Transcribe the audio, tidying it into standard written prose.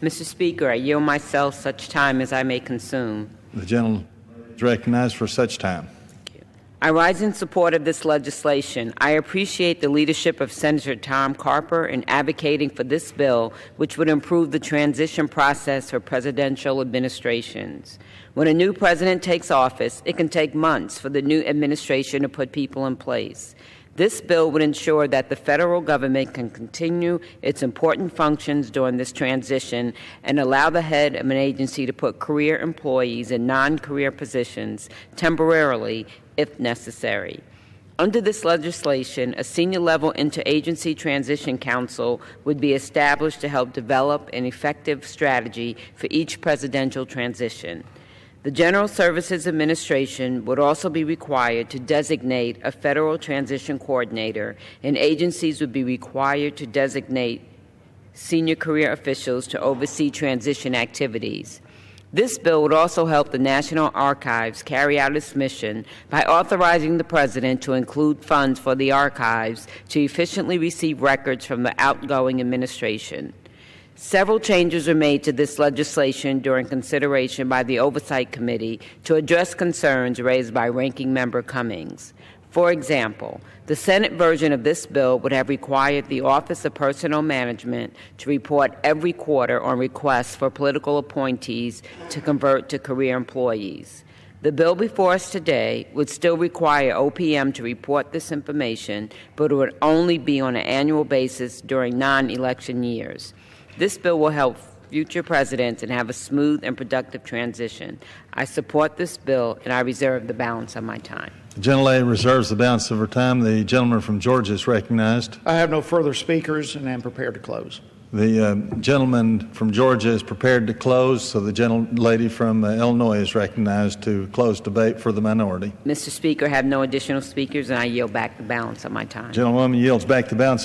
Mr. Speaker, I yield myself such time as I may consume. The gentleman is recognized for such time. I rise in support of this legislation. I appreciate the leadership of Senator Tom Carper in advocating for this bill, which would improve the transition process for presidential administrations. When a new president takes office, it can take months for the new administration to put people in place. This bill would ensure that the federal government can continue its important functions during this transition and allow the head of an agency to put career employees in non-career positions temporarily if necessary. Under this legislation, a senior-level interagency transition council would be established to help develop an effective strategy for each presidential transition. The General Services Administration would also be required to designate a federal transition coordinator, and agencies would be required to designate senior career officials to oversee transition activities. This bill would also help the National Archives carry out its mission by authorizing the President to include funds for the archives to efficiently receive records from the outgoing administration. Several changes were made to this legislation during consideration by the Oversight Committee to address concerns raised by Ranking Member Cummings. For example, the Senate version of this bill would have required the Office of Personnel Management to report every quarter on requests for political appointees to convert to career employees. The bill before us today would still require OPM to report this information, but it would only be on an annual basis during non-election years. This bill will help future presidents and have a smooth and productive transition. I support this bill, and I reserve the balance of my time. The gentlelady reserves the balance of her time. The gentleman from Georgia is recognized. I have no further speakers and am prepared to close. The gentleman from Georgia is prepared to close, so the gentlelady from Illinois is recognized to close debate for the minority. Mr. Speaker, I have no additional speakers, and I yield back the balance of my time. Gentlewoman yields back the balance